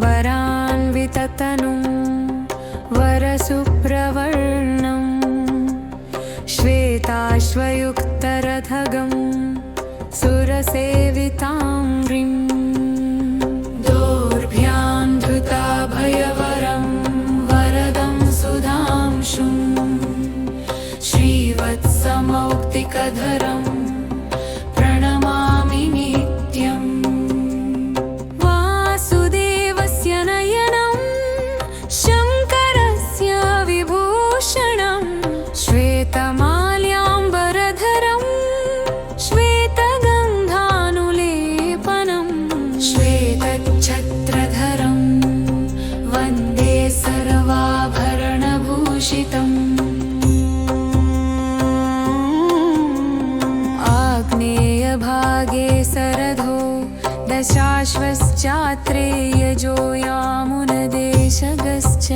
ताम्बरान्विततनुं वरसुप्रवर्णं श्वेताश्वयुक्तरथगं सुरसेविताङ्घ्रिं दोर्भ्यान्धृताभयवरं वरदं सुधांशुं श्रीवत्समौक्तिकधरं प्रणमामि नित्यम्। वासुदेवस्य नयनं शङ्करस्य विभूषणं श्वेतमाल्याम्बरधरं श्वेतगन्धानुलेपनं श्वेतच्छत्रधरं वन्दे सर्वाभरणभूषितम्। आग्नेयभागे सरधो दशाश्वश्चात्रेयजो यामुनदेशगश्च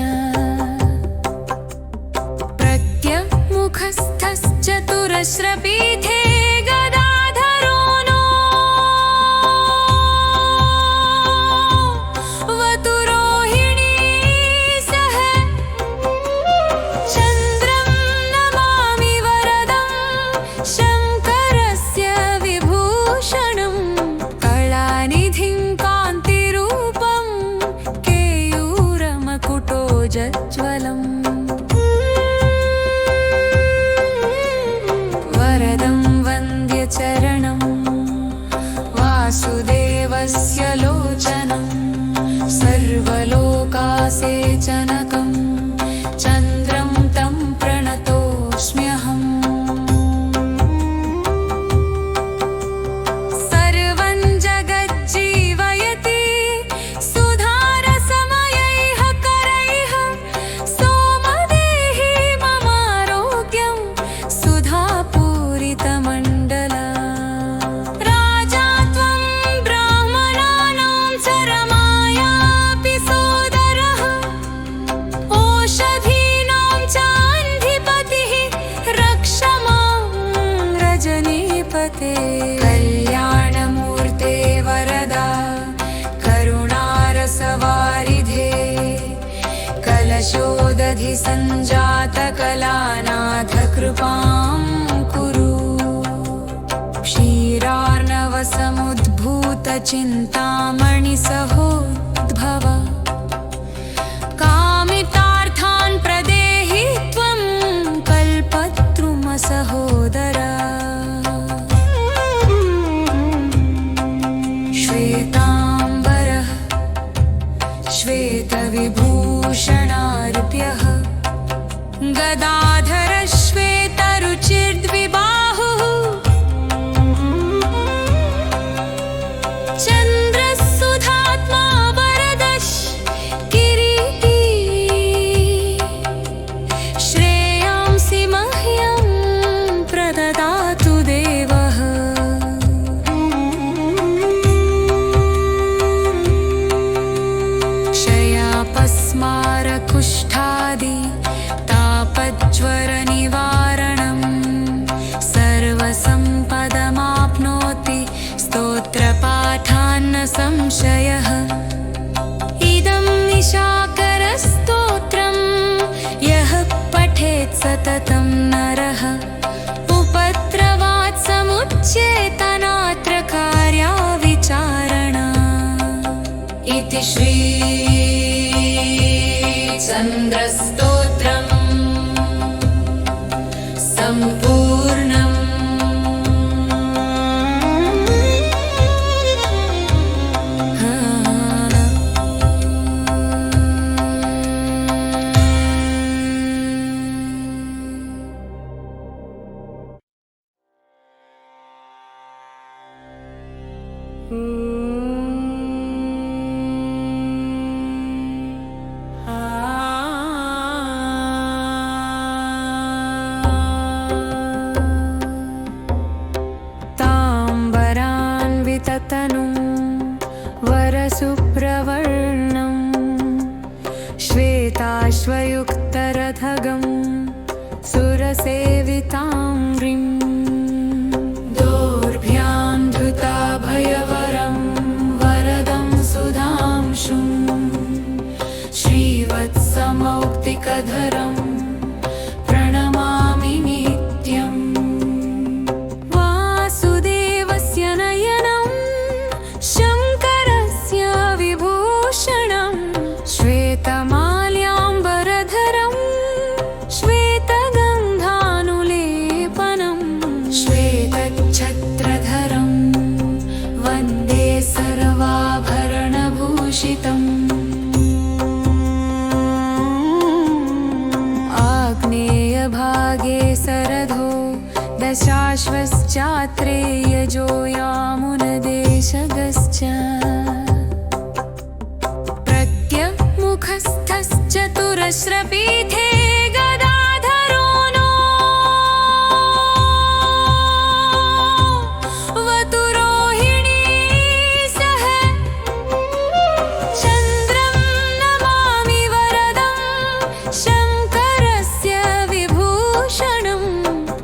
प्रत्यमुखस्थश्चतुरस्रपीठे गदाधरो नो वतुरोहिणी सह चन्द्रं नमामि वरदं शङ्करस्य विभूषणं कलानिधिं कान्तिरूपं केयूरमकुटोज्ज्वलम्। वरदं वन्द्यचरणं वासुदेवस्य लोचनं सर्वलोकासेचनकं चन्द्रं तं प्रणतोऽस्म्यहम्। सर्वं जगज्जीवयति सुधारसमयैः करैः सोमदेहि ममारोग्यं सुधापूरितमण्डल। राजा त्वं ब्राह्मणानां चरमायापि सोदरः ओषधीनां चाधिपतिः रक्ष मां रजनीपते। कल्याणमूर्ते वरदा करुणारसवारिधे कलशोदधिसञ्जातकलानाथ कृपां कुरु। क्षीरार्णवसमुद्भूतचिन्तामणिसहोद्भव कामितार्थान् प्रदेहि त्वं कल्पद्रुमसहोदर। श्वेताम्बरः श्वेतविभूषणार्प्यः गदाधरः श्वेतरुचिर्द्विबाहुः चन्द्रः सुधात्मा वरदः किरीटी श्रेयांसि मह्यं प्रददातु देवः। क्षयापस्मारकुष्ठादि तापज्वरनिवारणं सर्वसम्पदमाप्नोति स्तोत्रपाठान्न संशयः। इदं निशाकरस्तोत्रं यः पठेत् सततं नरः उपद्रवात् समुच्येतनात्र कार्याविचारणा। इति श्री चन्द्रस्तोत्रम् सम्पूर्णम्। ततनुं वरसुप्रवर्णं श्वेताश्वयुक्तरथगं सुरसेवितां ह्रीं दोर्भ्यां धृताभयवरं वरदं सुधांशुं श्रीवत्समौक्तिकधरं प्रणमामि नित्यम् वासुदेवस्य नयनं शङ्करस्य विभूषणं श्वेतमाल्याम्बरधरं श्वेतगन्धानुलेपनं श्वेतच्छत्रधरं वन्दे सर्वाभरणभूषितम् आग्नेयभागे सरधो दशाश्वश्चात्रेयजो यामुनदेशगश्च प्रत्यमुखस्थश्चतुरश्रपीठे गदाधरो नो वतुरोहिणी सह चन्द्रं नमामि वरदं शङ्करस्य विभूषणं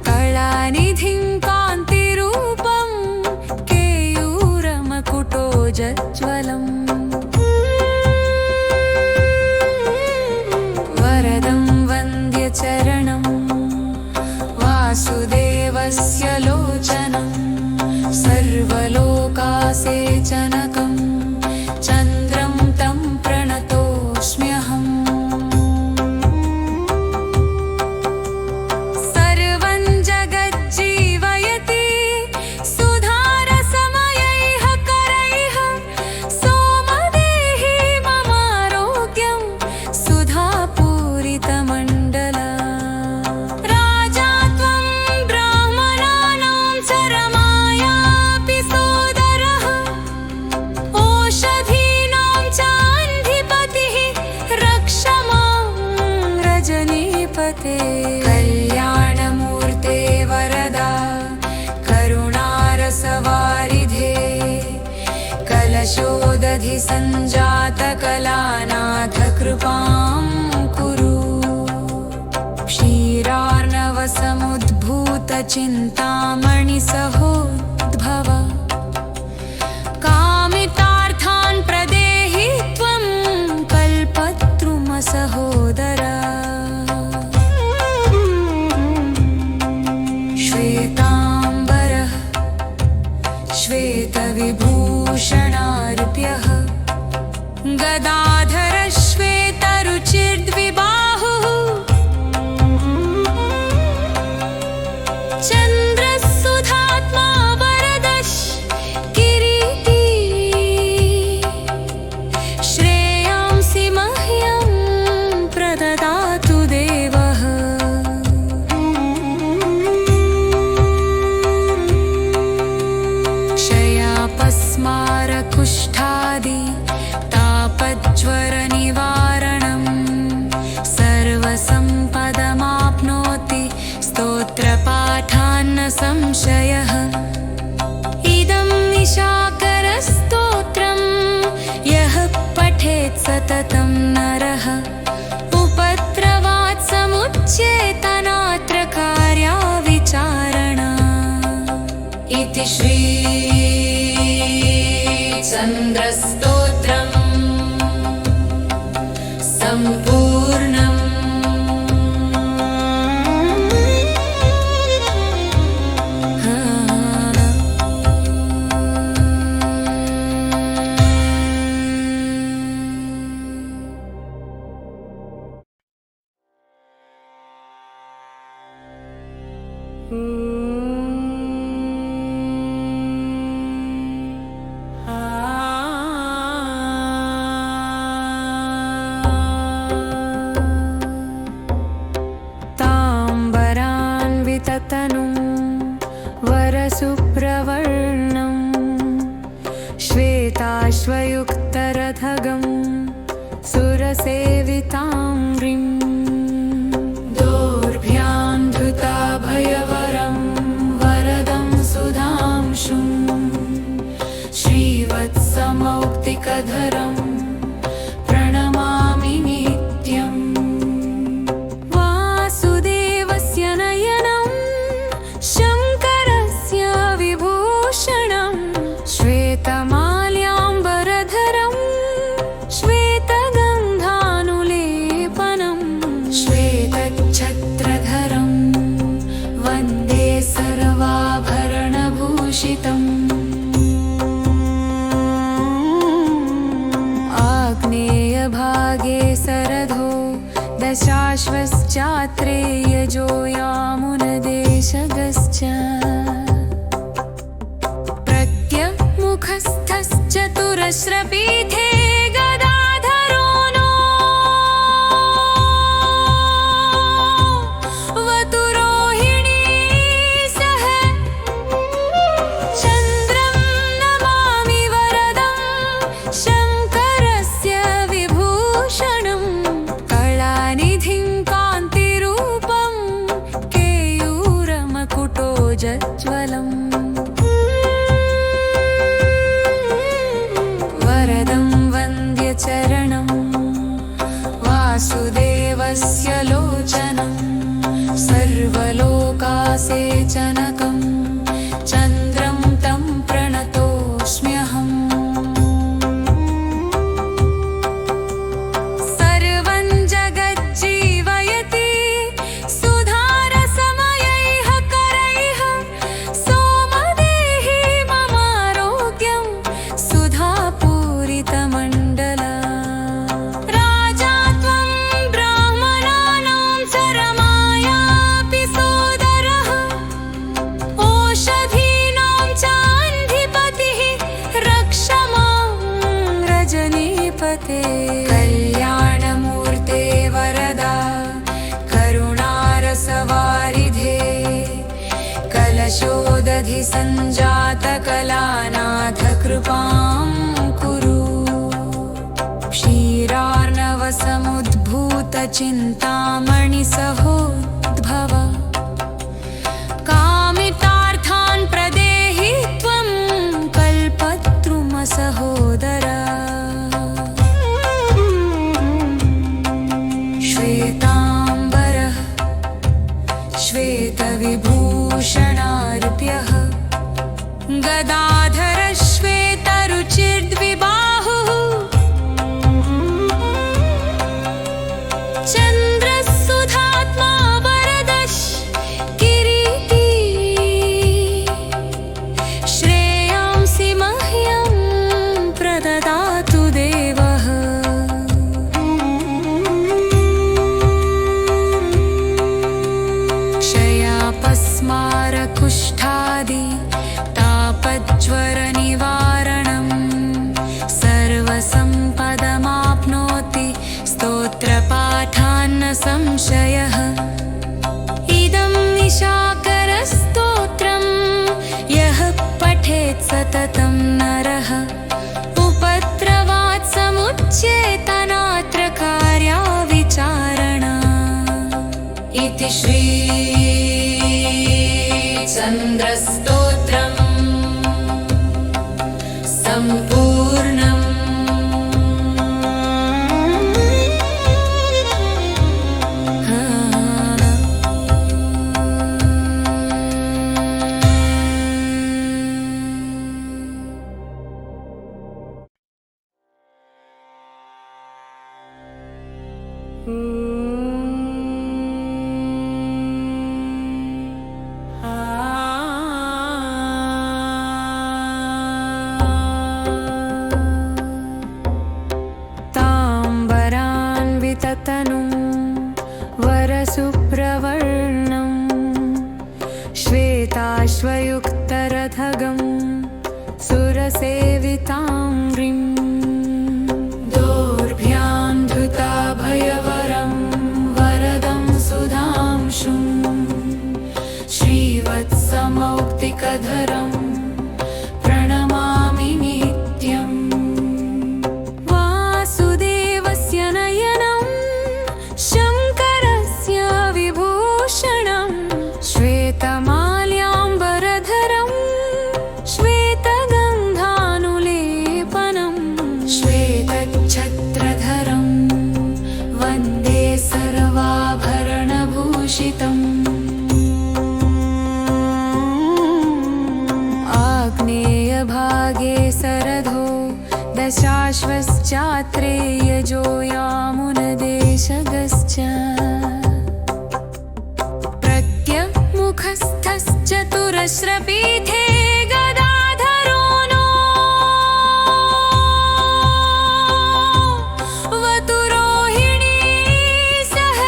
कलानिधिं कान्तिरूपं केयूरमकुटोज्ज्वलम् वरदं वन्द्यचरणं वासुदेवस्य लोचनं सर्वलोकासेचनकं चन्द्रं तं प्रणतोऽस्म्यहम् सर्वं जगज्जीवयति सुधारसमयैः करैः सोमदेहि ममारोग्यं सुधापूरितमण्डला राजा त्वं ब्राह्मणानां चरमायापि सोदरः ओषधीनां चाधिपतिः रक्ष मां रजनीपते कल्याणमूर्ते वरदा करुणारसवारिधे कलशोदधिसञ्जातकलानाथ कृपां कुरु क्षीरार्णवसमुद्भूतचिन्तामणिसहोद्भव कामितार्थान् प्रदेहि त्वं कल्पतरुमसहोदरा श्वेताम्बरः श्वेतविभूषणार्प्यः गदाधरः श्वेतरुचिर्द्विबाहुः चन्द्रः सुधात्मा वरदः किरीटी श्रेयांसि मह्यं प्रददातु देवः क्षयापस्मारकुष्ठादि तापज्वरनिवारणं सर्वसम्पदमाप्नोति स्तोत्रपाठान्न संशयः इदं निशाकरस्तोत्रं यः पठेत् सततं नरः उपद्रवात् समुच्येतनात्र कार्या विचारणा इति श्री चन्द्रस्तोत्रम् सम्पूर्णम्। ताम्बरान्विततनुं वरसुप्रवर्णं श्वेताश्वयुक्तरथगं सुरसेवितां ह्रीं दोर्भ्यां धृताभयवरं वरदं सुधांशुं श्रीवत्समौक्तिकधरं प्रणमामि नित्यम् दशाश्वश्चात्रेयजो यामुनदेशगश्च प्रत्यमुखस्थश्चतुरस्रपीठे गदाधरो नो वतुरोहिणी सह चन्द्रं नमामि वरदं शङ्करस्य विभूषणं कलानिधिं कान्तिरूपं केयूरमकुटोज्ज्वलम् वरदं वन्द्यचरणं वासुदेवस्य लोचनं सर्वलोकासेचनकं चन्द्रं तं प्रणतोऽस्म्यहम् सर्वं जगज्जीवयति सुधारसमयैः करैः सोमदेहि ममारोग्यं सुधापूरितमण्डल राजा त्वं ब्राह्मणानां चरमायापि सोदरः ओषधीनां चाधिपतिः रक्ष मां रजनीपते कल्याणमूर्ते वरदा करुणारसवारिधे कलशोदधि सञ्जातकलानाथ कृपां कुरु क्षीरार्णवसमुद्भूतचिन्तामणिसहोद्भव कामितार्थान् प्रदेहि त्वं कल्पतरुमसहोदर श्वेताम्बरः श्वेतविभूषणार्प्यः गदाधरः श्वेतरुचिर्द्विबाहुः चन्द्रः सुधात्मा वरदः किरीटी श्रेयांसि मह्यं प्रददातु देवः क्षयापस्मारकुष्ठादि तापज्वरनिवारणं सर्वसम्पदमाप्नोति स्तोत्रपाठान्न संशयः इदं निशाकरस्तोत्रं यः पठेत् सततं नरः उपद्रवात् समुच्येतनात्र कार्या विचारणा इति श्री चन्द्रस्तोत्रम् सम्पूर्णम्। ताम्बरान्विततनुं वरसुप्रवर्णं श्वेताश्वयुक्तरथगं सुरसेविताङ्घ्रिं दोर्भ्यां धृताभयवरं वरदं सुधांशुं श्रीवत्समौक्तिकधरं प्रणमामि नित्यम् वासुदेवस्य नयनं शङ्करस्य विभूषणं श्वेतमाल्याम्बरधरं श्वेतगन्धानुलेपनं श्वेतच्छत्रधरं वन्दे सर्वाभरणभूषितम् आग्नेयभागे सरधो दशाश्वश्चात्रेयजो यामुनदेशगश्च प्रत्यमुखस्थश्चतुरस्रपीठे गदाधरो नो वतुरोहिणी सह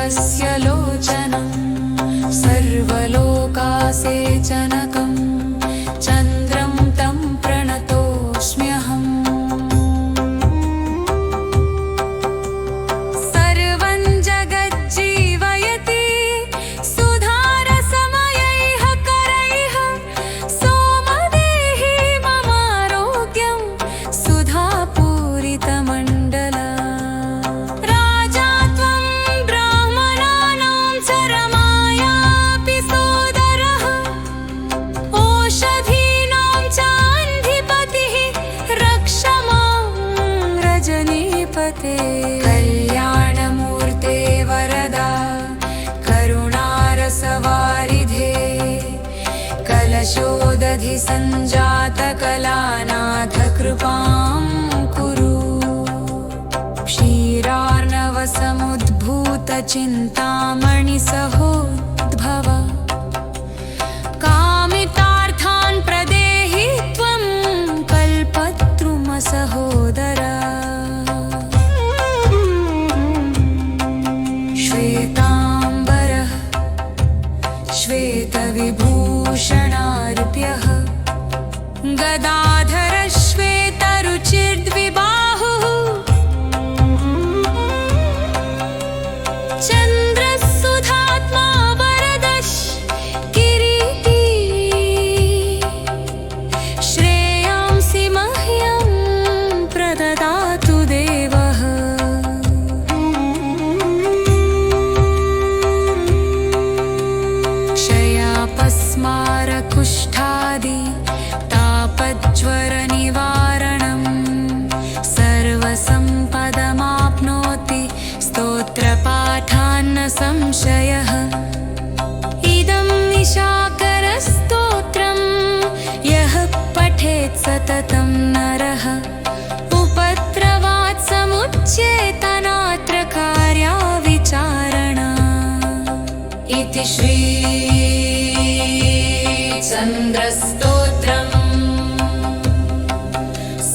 वासुदेवस्य लोचनं सर्वलोकासेचनकं चन्द्रं तं प्रणतोऽस्म्यहम् सर्वं जगज्जीवयति सुधारसमयैः करैः सोमदेहि ममारोग्यं सुधापूरितमण्डला राजा त्वं ब्राह्मणानां चरमायापि सोदरः ओषधीनां चाधिपतिः रक्ष मां रजनीपते कल्याणमूर्ते वरदा करुणारसवारिधे कलशोदधि सञ्जातकलानाथ कृपां कुरु क्षीरार्णवसमुद्भूतचिन्तामणिसहोद्भव कामितार्थान् प्रदेहि त्वं कल्पतरुमसहोदरा श्वेताम्बरः श्वेतविभूषणार्प्यः गदाधरः श्वेतरुचिर्द्विबाहुः चन्द्रः सुधात्मा वरदः किरीटी श्रेयांसि मह्यं प्रददातु देवः क्षयापस्मारकुष्ठादि तापज्वरनिवारणं सर्वसम्पदमाप्नोति स्तोत्रपाठान्न संशयः इदं निशाकरस्तोत्रं यः पठेत् सततं नरः उपद्रवात् समुच्येतनात्र कार्या विचारणा इति श्री चन्द्रस्तोत्रम्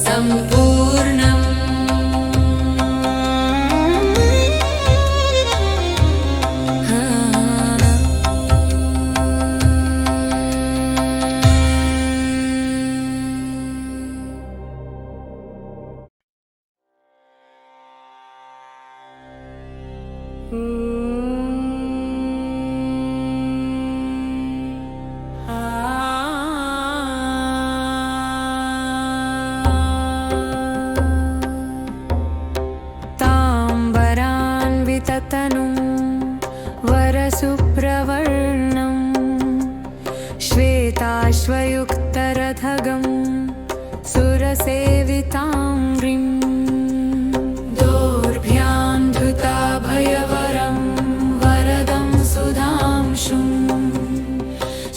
सम्पूर्णम् ताम्बरान्विततनुं वरसुप्रवर्णं श्वेताश्वयुक्तरथगं सुरसेविताङ्घ्रिं दोर्भ्यां धृताभयवरं वरदं सुधांशुं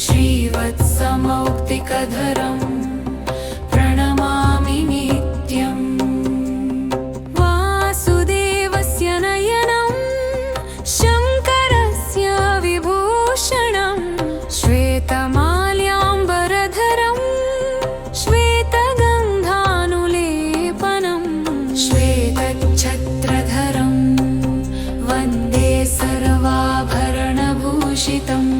श्रीवत्समौक्तिकधरं प्रणमामि नित्यम् वासुदेवस्य नयनं शङ्करस्य विभूषणं श्वेतमाल्याम्बरधरं श्वेतगन्धानुलेपनं श्वेतच्छत्रधरं वन्दे सर्वाभरणभूषितम्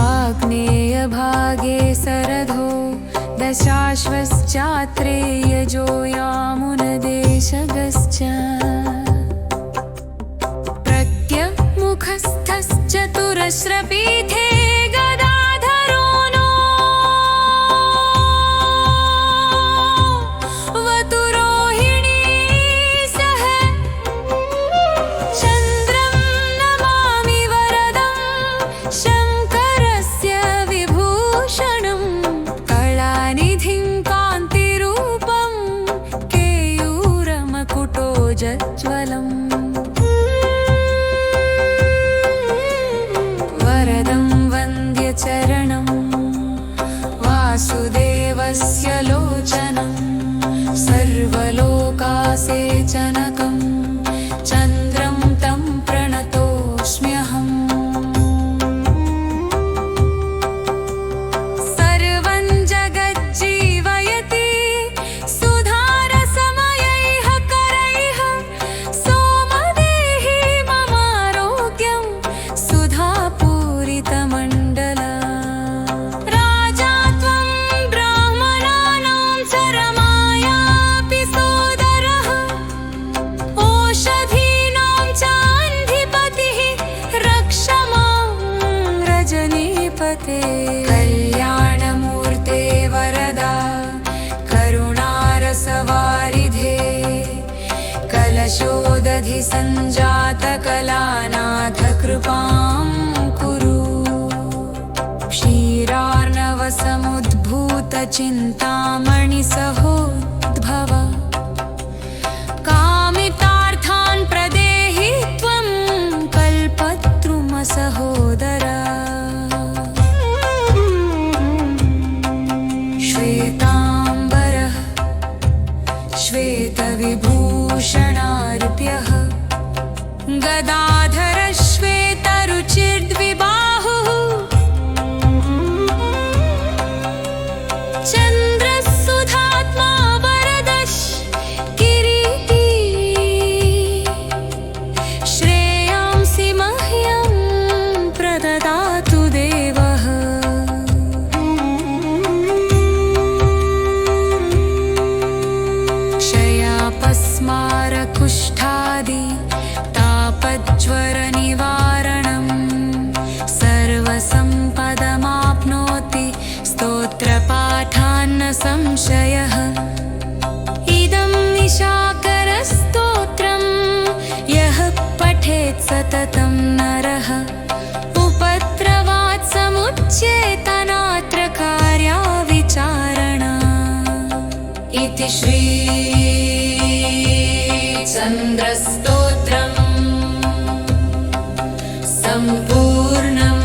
आग्नेयभागे सरधो दशाश्वश्चात्रेयजो यामुनदेशगश्च प्रत्यमुखस्थश्चतुरस्रपीठे गदाधरो नो वतुरोहिणी सह चन्द्रं नमामि वरदं शङ्करस्य विभूषणं कलानिधिं कान्तिरूपं केयूरमकुटोज्ज्वलम् वरदं वन्द्यचरणं वासुदेवस्य लोचनं सर्वलोकासेचनकं चन्द्रं तं प्रणतोऽस्म्यहम् सर्वं जगज्जीवयति सुधारसमयैः करैः कलशोदधि सञ्जातकलानाथ कृपां कुरु क्षीरार्णवसमुद्भूतचिन्तामणिसहोद्भव कामितार्थान् प्रदेहि त्वं कल्पद्रुमसहोदर श्वेताम्बरः श्वेतविभूषणार्प्यः गदाधरः श्वेतरुचिर्द्विबाहुः चन्द्रः सुधात्मा वरदः किरीटी श्रेयांसि मह्यं प्रददातु देवः क्षयापस्मारकुष्ठादि तापज्वरनिवारणं सर्वसम्पदमाप्नोति स्तोत्रपाठान्न संशयः इदं निशाकरस्तोत्रं यः पठेत् सततं नरः उपद्रवात् समुच्येतनात्र कार्या विचारणा इति श्री चन्द्रस्तोत्रम् सम्पूर्णम्।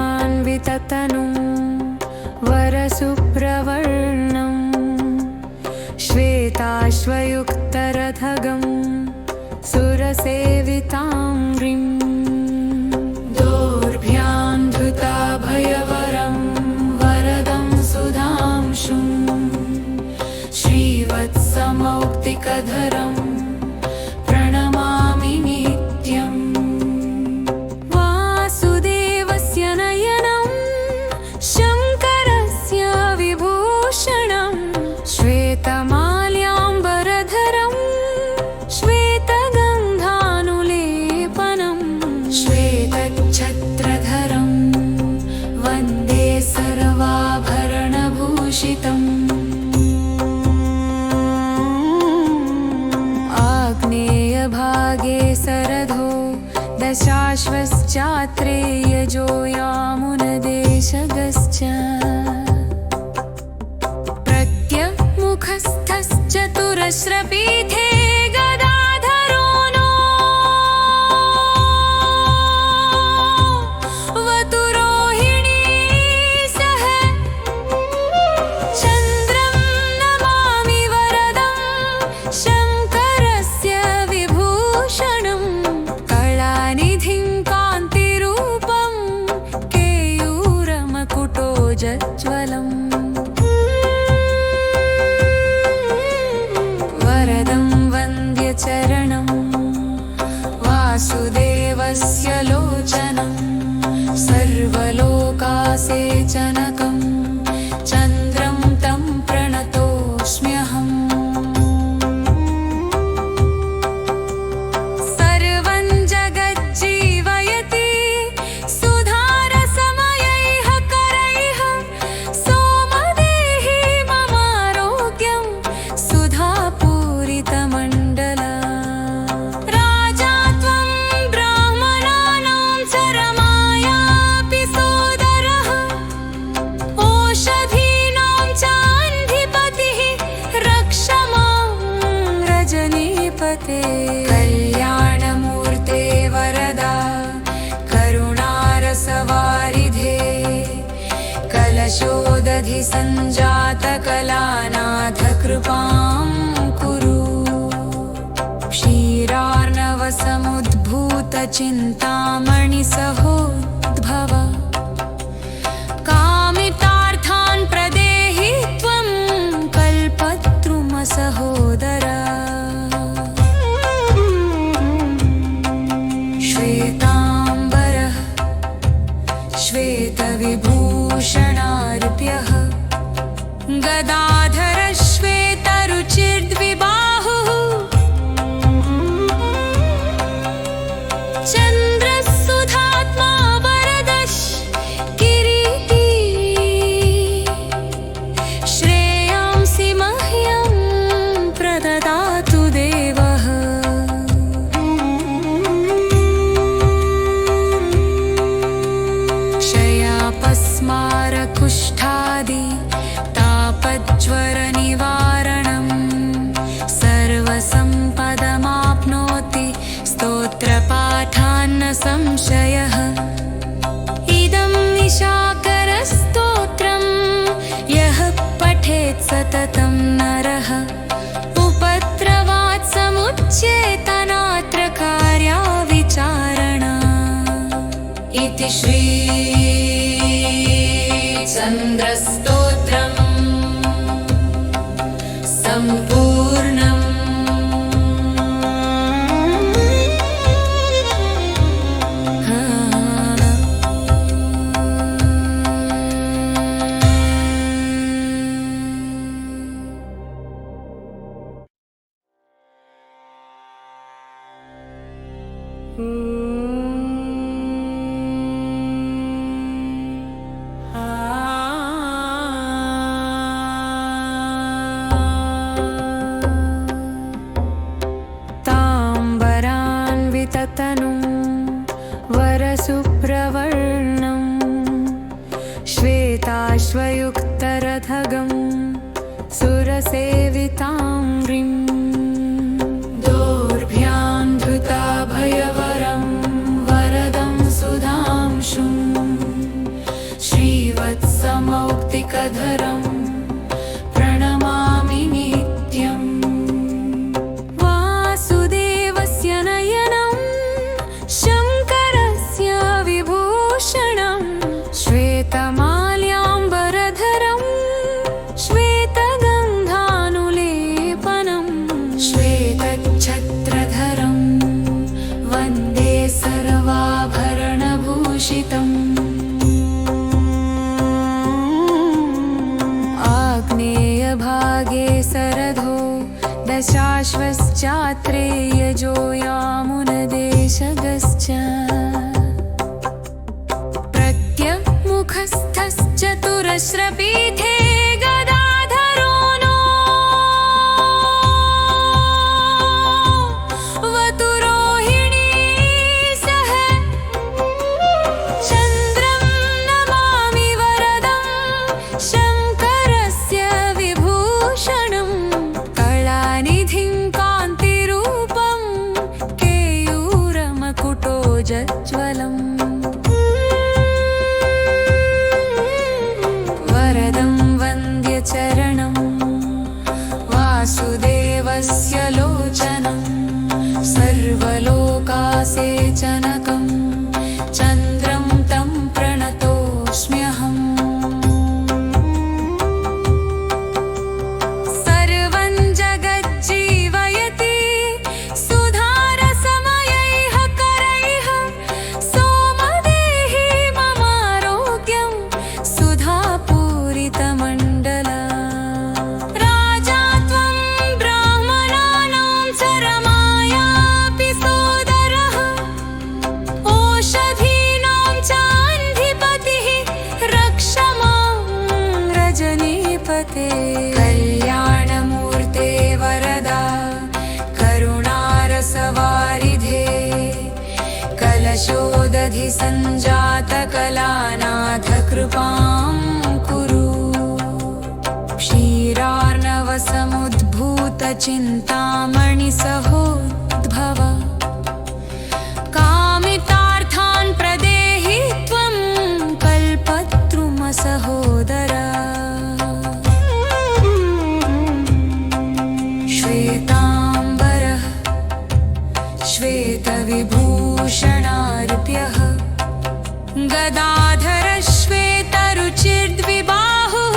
ताम्बरान्विततनुं वरसुप्रवर्णं श्वेताश्वयुक्तरथगं सुरसेविताङ्घ्रिं दोर्भ्यां धृताभयवरं वरदं सुधांशुं श्रीवत्समौक्तिकधरं प्रणमामि नित्यम् वासुदेवस्य नयनं शङ्करस्य विभूषणं श्वेतमाल्याम्बरधरं श्वेतगन्धानुलेपनं श्वेतच्छत्रधरं वन्दे सर्वाभरणभूषितम् आग्नेयभागे सरधो दशाश्वश्चात्रेयजो यामुनदेशगश्च प्रत्यमुखस्थश्चतुरस्रपीठे गदाधरो नो वतुरोहिणी सह चन्द्रं नमामि वरदं शङ्करस्य विभूषणं कलानिधिं कान्तिरूपं केयूरमकुटोज्ज्वलम् वरदं वन्द्यचरणं वासुदेवस्य लोचनं सर्वलोकासेचनकं चन्द्रं तं प्रणतोऽस्म्यहम् सर्वं जगज्जीवयति सुधारसमयैः करैः सोमदेहि ममारोग्यं सुधापूरितमण्डल राजा त्वं ब्राह्मणानां चरमायापि सोदरः ओषधीनां चाधिपतिः रक्ष मां रजनीपते कल्याणमूर्ते वरदा करुणारसवारिधे कलशोदधि सञ्जातकलानाथ कृपां कुरु क्षीरार्णवसमुद्भूतचिन्तामणिसहोद्भव कामितार्थान् प्रदेहि त्वं कल्पद्रुमसहोदर इति श्री चन्द्रस्तोत्रम् सम्पूर्णम्। ताम्बरान्विततनुं वरसुप्रवर्णं श्वेताश्वयुक्तरथगं सुरसेविताङ्घ्रिं दोर्भ्यां धृताभयवरं वरदं सुधांशुं श्रीवत्समौक्तिकधरं प्रणमामि नित्यम्। वासुदेवस्य नयनं शङ्करस्य विभूषणं श्वेतमाल्याम्बरधरं श्वेतगन्धानुलेपनं श्वेतच्छत्रधरं वन्दे सर्वाभरणभूषितम्। आग्नेयभागे सरधो दशाश्वश्चात्रेयजो यामुनदेशगश्च प्रत्यमुखस्थश्चतुरस्रपीठे गदाधरो नो वतुरोहिणी सह चन्द्रं नमामि वरदं शङ्करस्य विभूषणं कलानिधिं कान्तिरूपं केयूरमकुटोज्ज्वलम्। वरदं वन्द्यचरणं वासुदेवस्य लोचनं सर्वलोकासेचनकं चन्द्रं तं प्रणतोऽस्म्यहम्। सर्वं जगज्जीवयति सुधारसमयैः करैः सोमदेहि ममारोग्यं सुधापूरितमण्डल। राजा त्वं ब्राह्मणानां चरमायापि सोदरः ओषधीनां चाधिपतिः रक्ष मां रजनीपते। कल्याणमूर्ते वरदा करुणारसवारिधे कलशोदधिसञ्जातकलानाथ कृपां कुरु। क्षीरार्णवसमुद्भूतचिन्तामणिसहोद्भव कामितार्थान् प्रदेहि त्वं कल्पतरुमसहोदर। श्वेताम्बरः श्वेतविभूषणार्प्यः गदाधरः श्वेतरुचिर्द्विबाहुः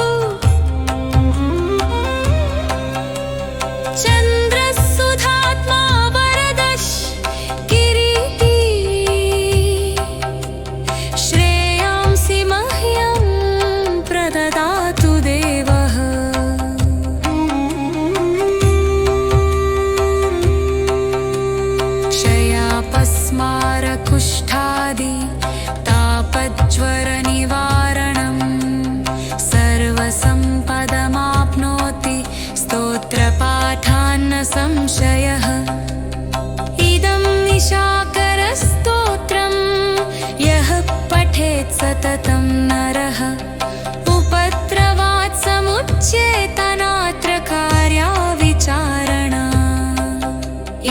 चन्द्रः सुधात्मा वरदः किरीटी श्रेयांसि मह्यं प्रददातु देवः। क्षयापस्मारकुष्ठादि तापज्वरनिवारणं सर्वसम्पदमाप्नोति स्तोत्रपाठान्न संशयः। इदं निशाकरस्तोत्रं यः पठेत् सततं नरः उपद्रवात् समुच्येतनात्र कार्या विचारणा।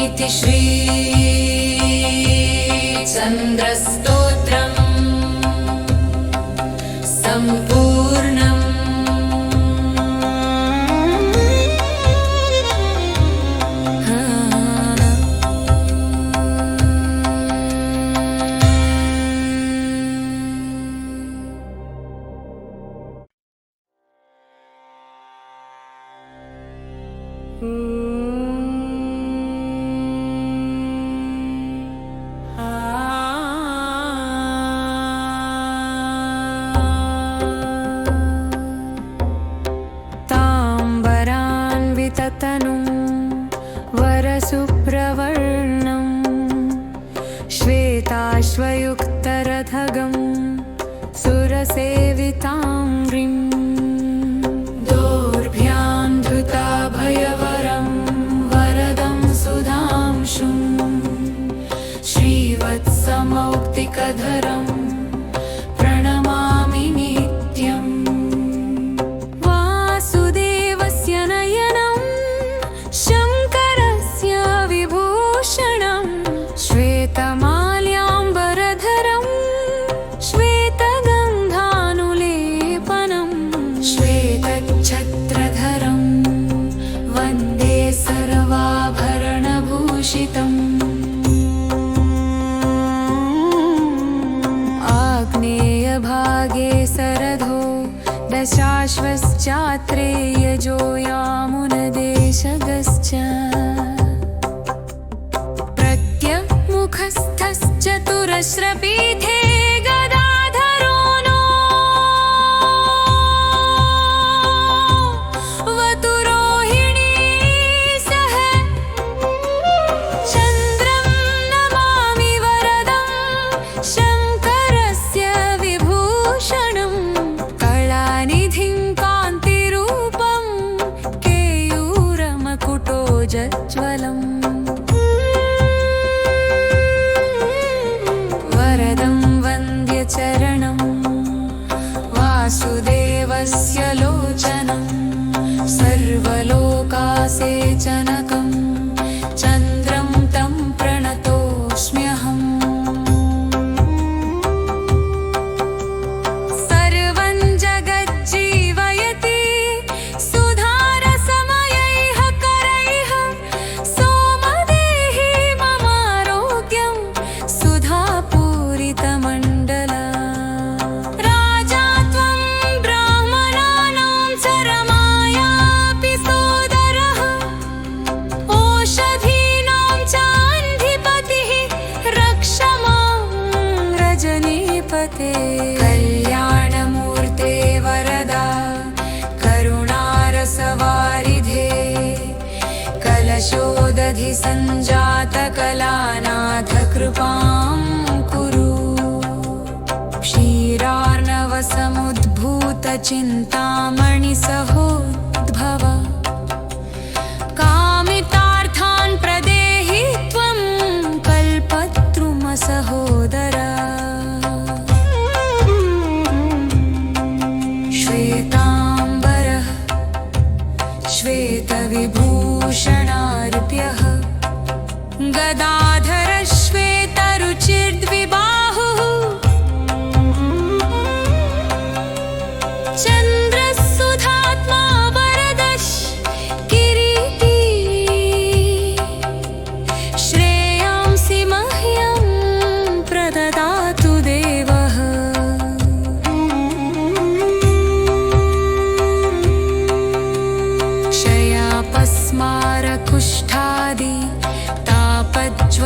इति श्री चन्द्रस्तोत्रम् सम्पूर्णम्। वरसुप्रवर्णं श्वेताश्वयुक्तरथगं सुरसेविताङ्घ्रिं दोर्भ्यां धृताभयवरं वरदं सुधांशुं श्रीवत्समौक्तिकधरं प्रणमामि नित्यम् वासुदेवस्य नयनं शङ्करस्य विभूषणं श्वेतमाल्याम्बरधरं श्वेतगन्धानुलेपनं श्वेतच्छत्रधरं वन्दे सर्वाभरणभूषितम् आग्नेयभागे सरधो दशाश्वश्चात्रेयजो यामुनदेशगश्च प्रत्यमुखस्थश्चतुरस्रपीठे गदाधरो नो वतुरोहिणी सह चन्द्रं नमामि वरदं शङ्करस्य विभूषणं कलानिधिं कान्तिरूपं केयूरमकुटोज्ज्वलम् वरदं वन्द्यचरणं वासुदेवस्य लोचनं सर्वलोकासेचनकं चन्द्रं तं प्रणतोऽस्म्यहम् सर्वं जगज्जीवयति सुधारसमयैः करैः सोमदेहि ममारोग्यं सुधापूरितमण्डल राजा त्वं ब्राह्मणानां चरमायापि सोदरः ओषधीनां चाधिपतिः रक्ष मां रजनीपते कल्याणमूर्ते वरदा करुणारसवारिधे कलशोदधिसञ्जातकलानाथ कृपां कुरु क्षीरार्णवसमुद्भूतचिन्तामणिसहोद्भव कामितार्थान् प्रदेहि त्वं कल्पतरुमसहोदरा श्वेताम्बरः श्वेतविभूषणार्प्यः गदाधरः श्वेतरुचिर्द्विबाहुः चन्द्रः सुधात्मा वरदः किरीटी श्रेयांसि मह्यं प्रददातु देवः क्षयापस्मारकुष्ठादि तापज्वरनिवारणं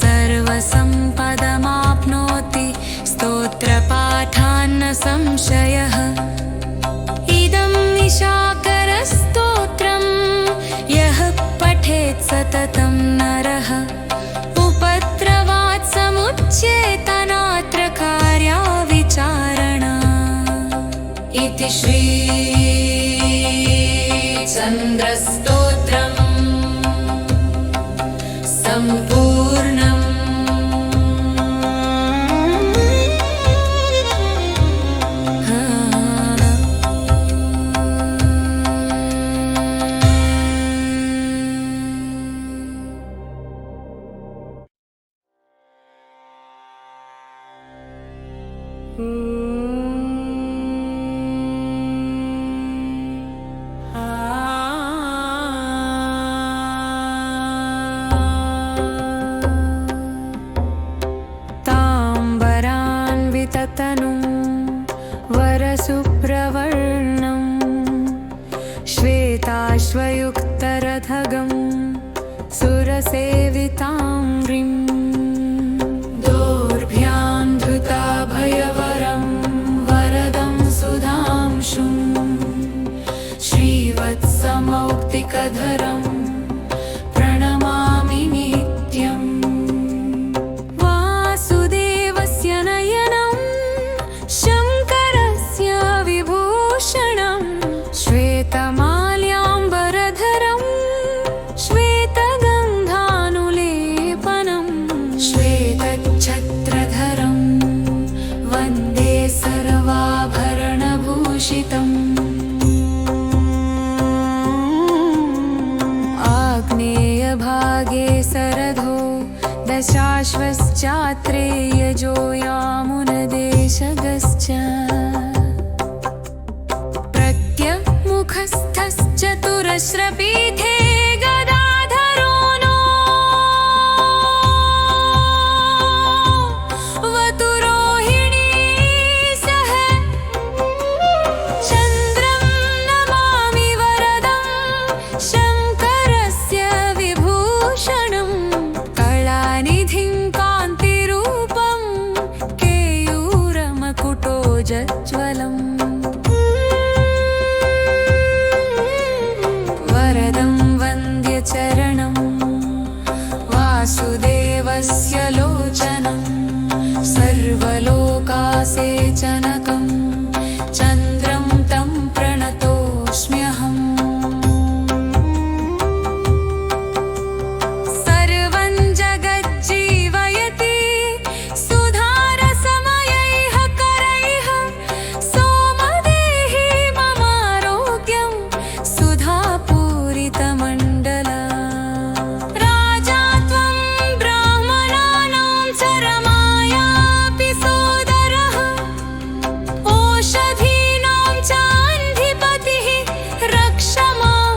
सर्वसम्पदमाप्नोति स्तोत्रपाठान्न संशयः इदं निशाकरस्तोत्रं यः पठेत् सततं नरः उपद्रवात् समुच्येतनात्र कार्या विचारणा इति श्री चन्द्रस्तोत्रम् सम्पूर्णम् ताम्बरान्विततनुं वरसुप्रवर्णं श्वेताश्वयुक्तरथगं सुरसेविताङ्घ्रिं दोर्भ्यां धृताभयवरं वरदं सुधांशुं श्रीवत्समौक्ति दशमौक्तिकधरं प्रणमामि नित्यम् वासुदेवस्य नयनं शङ्करस्य विभूषणं श्वेतमाल्याम्बरधरं श्वेतगन्धानुलेपनं श्वेतच्छत्रधरं वन्दे सर्वाभरणभूषितम् आग्नेयभागे सरधो दशाश्वश्चात्रेयजो यामुनदेशगश्च प्रत्यमुखस्थश्चतुरश्रपीठे गदाधरो नो वतुरोहिणी सह चन्द्रं नमामि वरदं शङ्करस्य विभूषणं कलानिधिं कान्तिरूपं केयूरमकुटोज्ज्वलम् वरदं वन्द्यचरणं वासुदेवस्य लोचनं सर्वलोकासेचनकं चन्द्रं तं प्रणतोऽस्म्यहम् सर्वं जगज्जीवयति सुधारसमयैः करैः सोमदेहि ममारोग्यं सुधापूरितमण्डल राजा त्वं ब्राह्मणानां चरमायापि सोदरः ओषधीनां चाधिपतिः रक्ष मां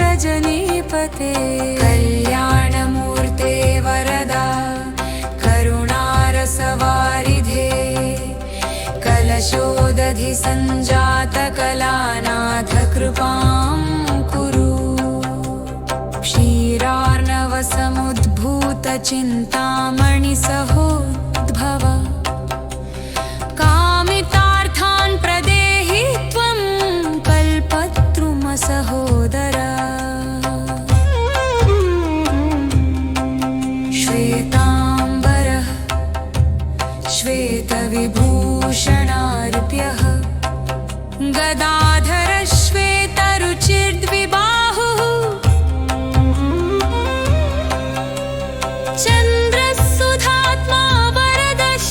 रजनीपते कल्याणमूर्ते वरदा करुणारसवारिधे कलशोदधि सञ्जातकलानाथ कृपां कुरु क्षीरार्णवसमुद्भूतचिन्तामणिसहोद्भव कामितार्थान् प्रदेहि त्वं कल्पद्रुमसहोदर श्वेताम्बरः श्वेतविभूषणार्प्यः गदाधर श्वेतरुचिर्द्विबाहुः चन्द्रसुधात्मा वरदश्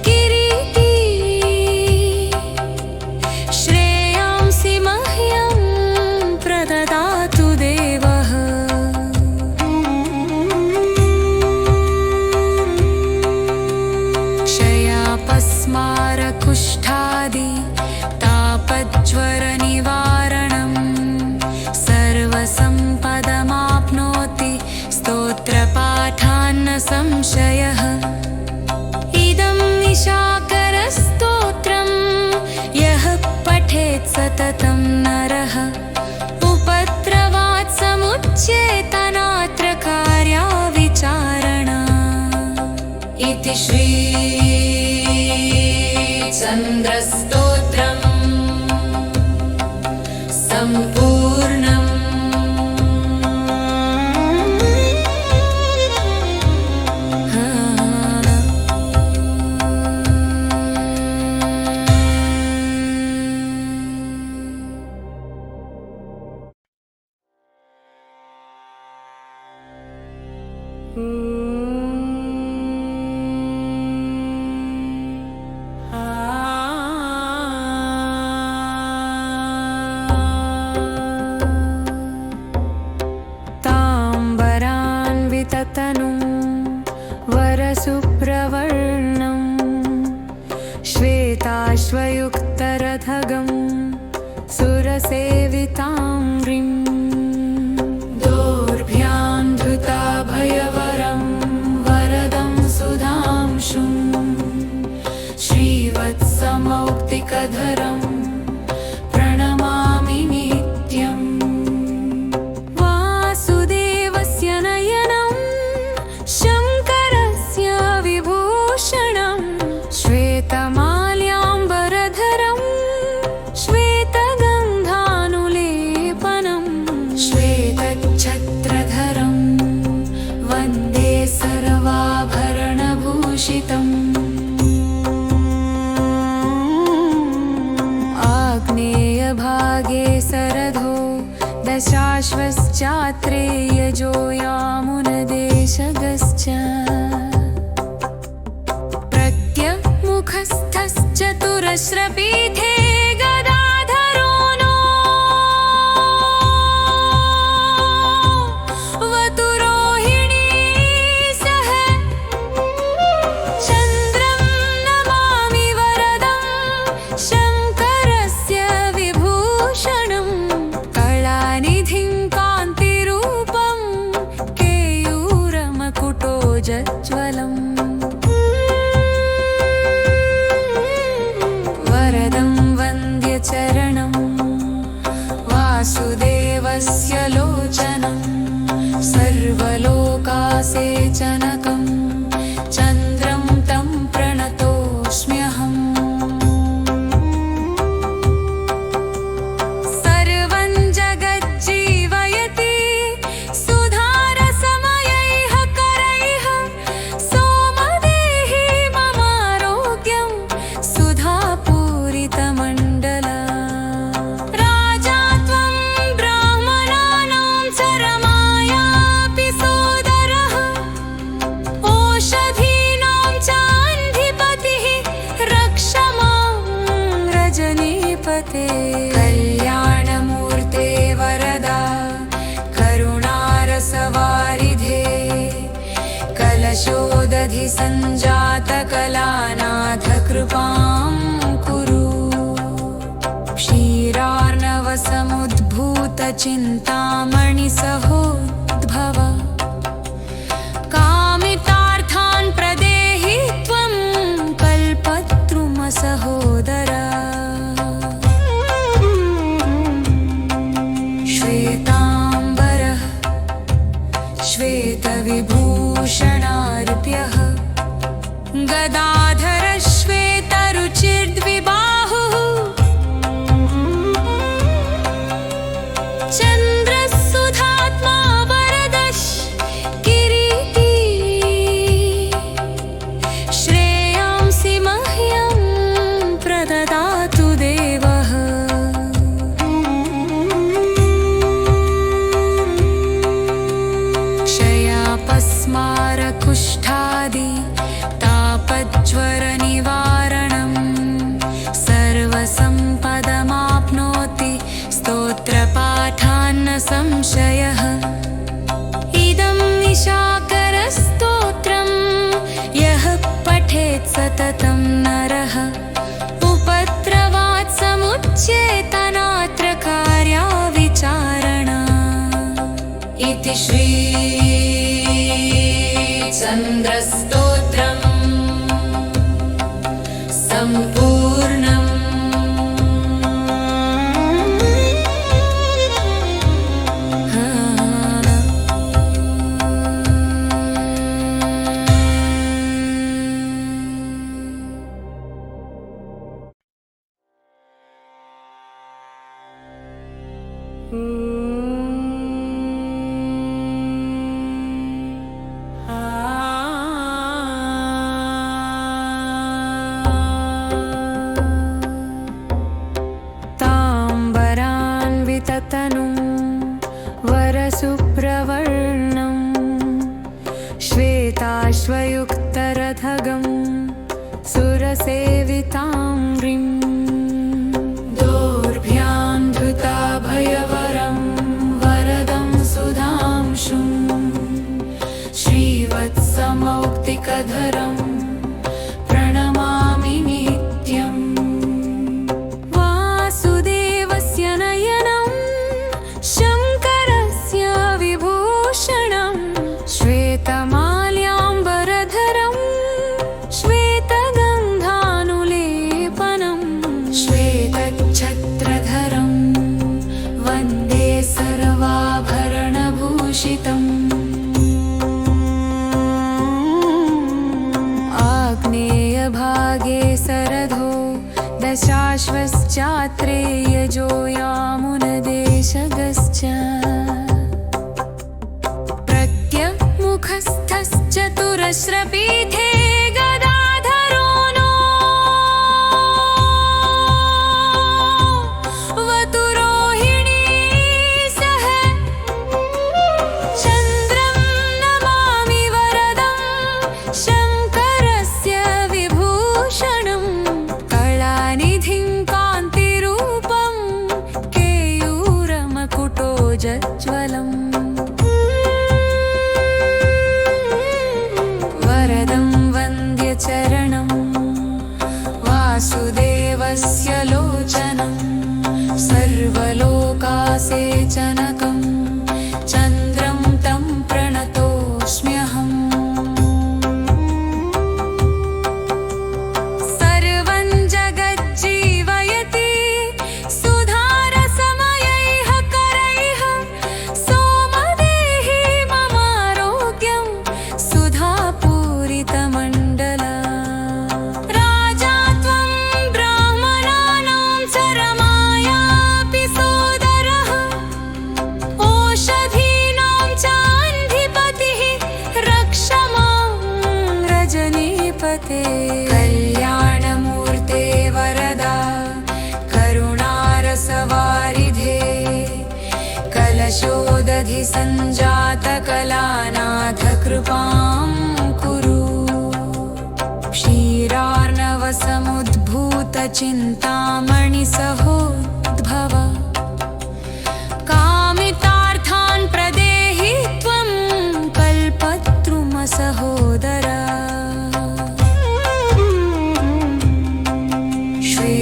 किरीटी श्रेयांसि मह्यं प्रददातु देवः क्षयापस्मारकुष्ठादि तापज्वरनिवारणं सर्वसम्पदमाप्नोति स्तोत्रपाठान्न संशयः इदं निशाकरस्तोत्रं यः पठेत् सततं नरः उपद्रवात् समुच्येतनात्र कार्या विचारणा इति श्री चन्द्रस्तोत्रम् सम्पूर्णम् ताम्बरान्विततनुं वरसुप्रवर्णं श्वेताश्वयुक्तरथगं सुरसेविताङ्घ्रिं दोर्भ्यां धृताभयवरं वरदं सुधांशुं श्रीवत्समौक्तिकधरं प्रणमामि नित्यम् वासुदेवस्य नयनं शङ्करस्य विभूषणं श्वेतमाल्याम्बरधरं श्वेतगन्धानु श्वेतच्छत्रधरं वन्दे सर्वाभरणभूषितम् आग्नेयभागे सरधो दशाश्वश्चात्रेयजो यामुनदेशगश्च प्रत्यमुखस्थश्चतुरस्रपीठे गदाधरो नो वतुरोहिणी सह चन्द्रं नमामि वरदं शङ्करस्य विभूषणं कलानिधिं कान्तिरूपं केयूरमकुटोज्ज्वलम् वरदं वन्द्यचरणं वासुदेवस्य लोचनं सर्वलोकासेचनकं चन्द्रं तं प्रणतोऽस्म्यहम् सर्वं जगज्जीवयति सुधारसमयैः करैः सोमदेहि ममारोग्यं सुधापूरितमण्डल राजा त्वं ब्राह्मणानां चरमायापि सोदरः ओषधीनां चाधिपतिः रक्ष मां रजनीपते कल्याणमूर्ते वरदा करुणारसवारिधे कलशोदधि सञ्जातकलानाथ कृपां कुरु क्षीरार्णवसमुद्भूतचिन्तामणिसहोद्भव कामितार्थान् प्रदेहि त्वं कल्पत्रुमसहोदर श्वेताम्बरः श्वेतविभूषणार्प्यः गदाधरः श्वेतरुचिर्द्विबाहुः चन्द्रः सुधात्मा वरदः किरीटी श्रेयांसि मह्यं प्रददातु देवः क्षयापस्मारकुष्ठादि तापज्वरनिवारणं सर्वसम्पदमाप्नोति स्तोत्रपाठान्न संशयः इदं निशाकरस्तोत्रं यः पठेत् सततं नरः उपद्रवात् समुच्येतनात्र कार्या विचारणा इति श्री चन्द्रस्तोत्रम् सम्पूर्णम् ताम्बरान्विततनुं वरसुप्रवर्णं श्वेताश्वयुक्तरथगं सुरसेविताङ्घ्रिं दोर्भ्यां धृताभयवरं वरदं सुधांशुं श्रीवत्समौक्तिकधरं प्रणमामि नित्यम् वासुदेवस्य नयनं शङ्करस्य विभूषणं श्वेतमाल्याम्बरधरं श्वेतगन्धानुलेपनं श्वेतच्छत्रधरं वन्दे सर्वाभरणभूषितम् कुटोजज्वलम् वरदं वन्द्यचरणं वासुदेवस्य लोचनं सर्वलोकासेचनकं चन्द्रं तं प्रणतोऽस्म्यहम् सर्वं जगज्जीवयति सुधारसमयैः करैः सोमदेहि ममारोग्यं सुधापूरितमण्डल राजा त्वं ब्राह्मणानां चरमायापि सोदरः ओषधीनां चाधिपतिः रक्ष मां रजनीपते कल्याणमूर्ते वरदा करुणारसवारिधे कलशोदधि सञ्जातकलानाथ कृपां कुरु क्षीरार्णवसमुद्भूतचिन्तामणिसहोद्भव कामितार्थान् प्रदेहि त्वं कल्पतरुमसहोदर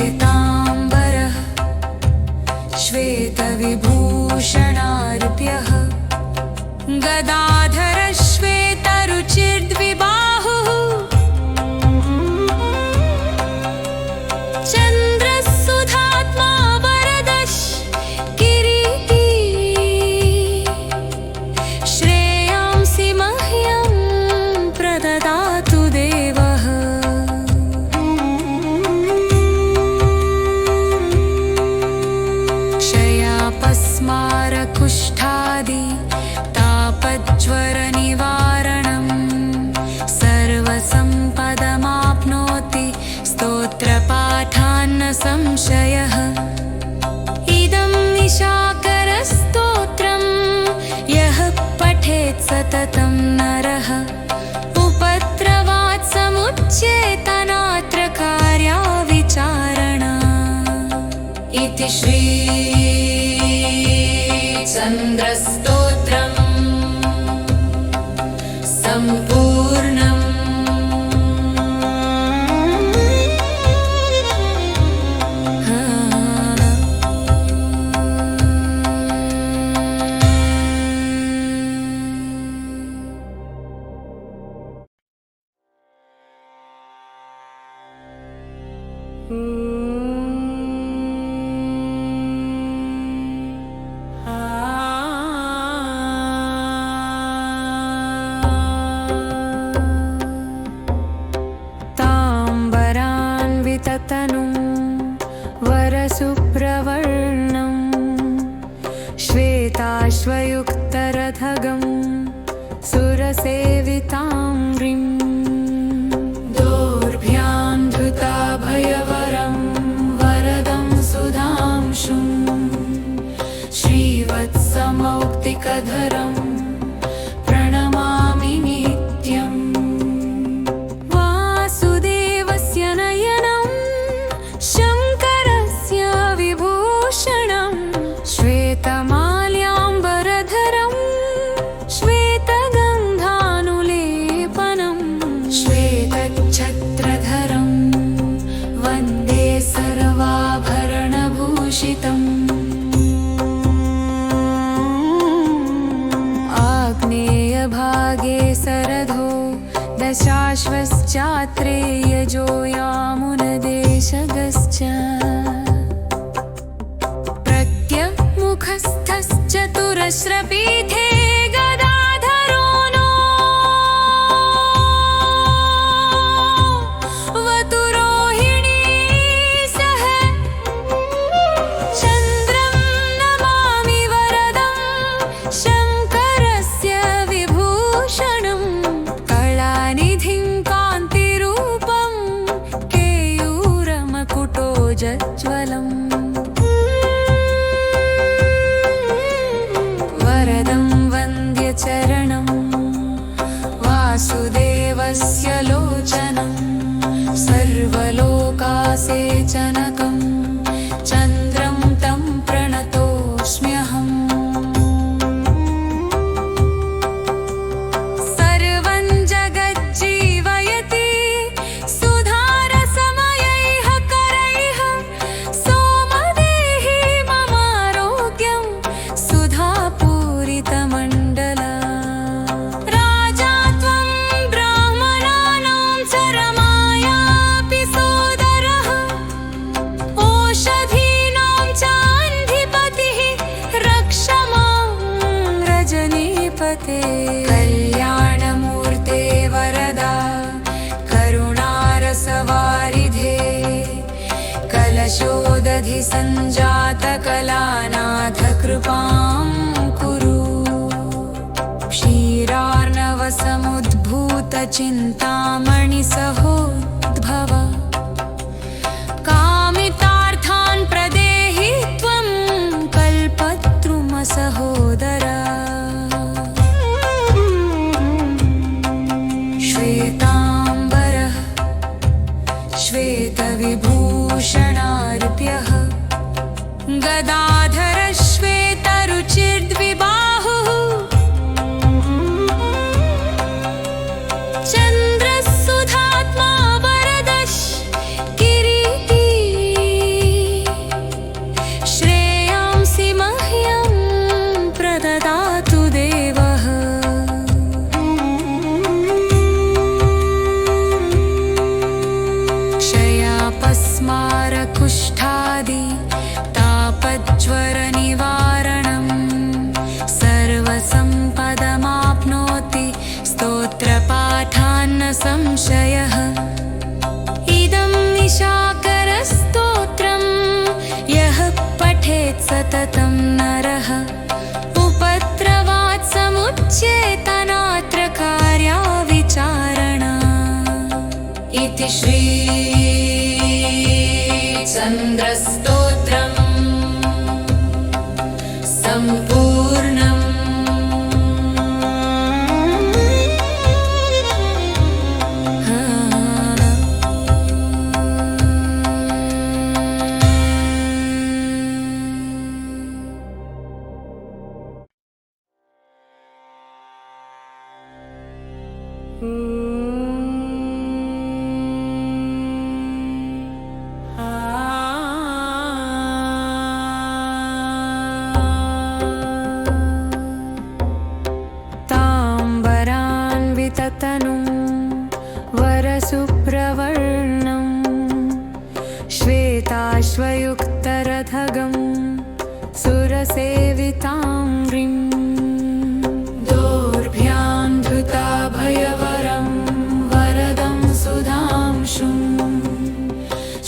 श्वेताम्बरः श्वेतविभूषणार्प्यः गदाधरः श्वेतरुचिर्द्विबाहुः चन्द्रः सुधात्मा वरदः किरीटी श्रेयांसि मह्यं प्रददातु देवः क्षयापस्मारकुष्ठादि तापज्वरनिवारणं सर्वसम्पदमाप्नोति स्तोत्रपाठान्न संशयः इदं निशाकरस्तोत्रं यः पठेत् सततं नरः उपद्रवात् समुच्येतनात्र कार्याविचारणा इति श्री चन्द्रस्तोत्रम् सम्पूर्णम् ताम्बरान्विततनुं वरसुप्रवर्णं श्वेताश्वयुक्तरथगं सुरसेविताङ्घ्रिं दोर्भ्यां धृताभयवरं वरदं सुधांशुं श्रीवत्समौक्तिकधरं प्रणमामि नित्यम् वासुदेवस्य नयनं शङ्करस्य विभूषणं श्वेतमाल्याम्बरधरं श्वेतगन्धानुलेपनं श्वेतच्छत्रधरं वन्दे सर्वाभरणभूषितम् आग्नेयभागे सरधो दशाश्वश्चात्रेयजो यामुनदेशगश्च प्रत्यमुखस्थश्चतुरस्रपीठे गदाधरो नो वतुरोहिणी सह चन्द्रं नमामि वरदं शङ्करस्य विभूषणं कलानिधिं कान्तिरूपं केयूरमकुटोजज्वलम् वरदं पते कल्याणमूर्ते वरदा करुणारसवारिधे कलशोदधि सञ्जातकलानाथ कृपां कुरु क्षीरार्णवसमुद्भूतचिन्तामणिसहोद्भव कामितार्थान् प्रदेहि त्वं कल्पतरुमसहोदरा श्वेताम्बरः श्वेतविभूषणार्प्यः गदाधरः श्वेतरुचिर्द्विबाहुः चन्द्रः सुधात्मा वरदः किरीटी श्रेयांसि मह्यं प्रददातु देवः क्षयापस्मारकुष्ठादि तापज्वरनिवारणं सर्वसम्पदमाप्नोति स्तोत्रपाठान्न संशयः इदं निशाकरस्तोत्रं यः पठेत् सततं नरः उपद्रवात् समुच्येतनात्र कार्या विचारणा इति श्री चन्द्रस्तोत्रम् सम्पूर्णम्। ताम्बरान्विततनुं वरसुप्रवर्णं श्वेताश्वयुक्तरथगं सुरसेविताङ्घ्रिं दोर्भ्यां धृताभयवरं वरदं सुधांशुं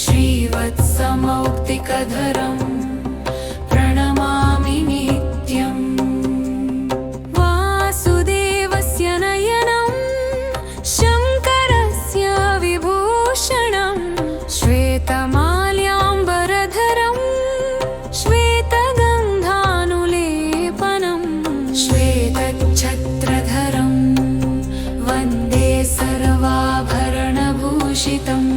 श्रीवत्समौक्तिकधरं प्रणमामि नित्यम् वासुदेवस्य नयनं शङ्करस्य विभूषणं श्वेतमाल्याम्बरधरं श्वेतगन्धानुलेपनं श्वेतच्छत्रधरं वन्दे सर्वाभरणभूषितम्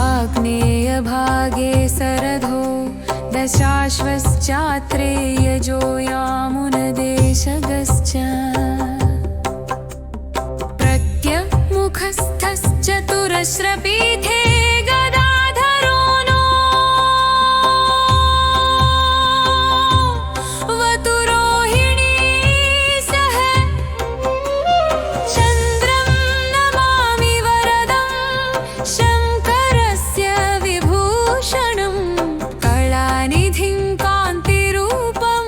आग्नेयभागे सरधो दशाश्वश्चात्रेयजो यामुनदेशगश्च प्रत्यमुखस्थश्चतुरस्रपीठे गदाधरो नो वतुरोहिणी सह चन्द्रं नमामि वरदं शङ्करस्य विभूषणं कलानिधिं कान्तिरूपं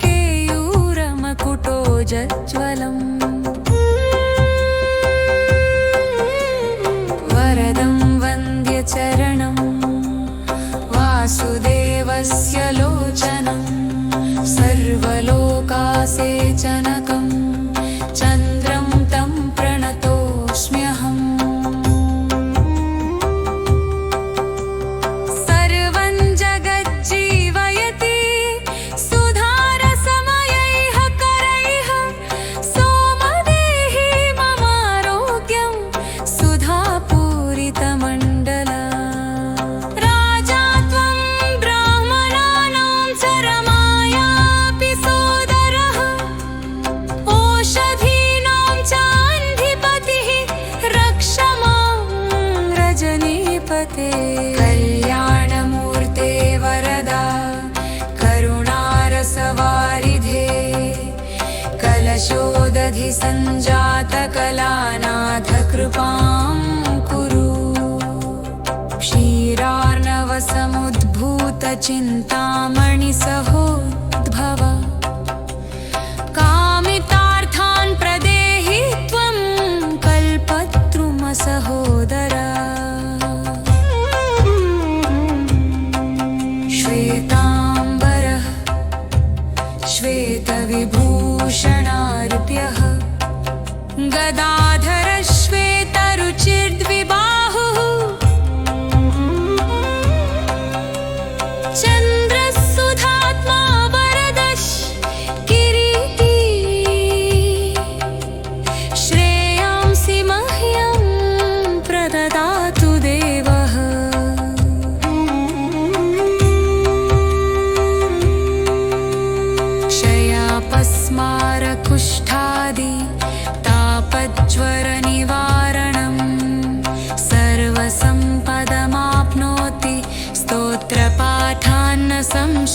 केयूरमकुटोज्ज्वलम् वरदं वन्द्यचरणं वासुदेवस्य लोचनं सर्वलोकासेचनकं चन्द्रं तं प्रणतोऽस्म्यहम् सर्वं जगज्जीवयति सुधारसमयैः करैः सोमदेहि ममारोग्यं सुधापूरितमण्डला राजा त्वं ब्राह्मणानां चरमायापि सोदरः ओषधीनां चाधिपतिः रक्ष मां रजनीपते कल्याणमूर्ते वरदा करुणारसवारिधे कलशोदधि सञ्जातकलानाथ कृपां कुरु क्षीरार्णवसमुद्भूत चिन्तामणिसहोद्भव कामितार्थान् प्रदेहि त्वं कल्पद्रुमसहोदरा श्वेताम्बरः श्वेतविभूषणार्प्यः गदा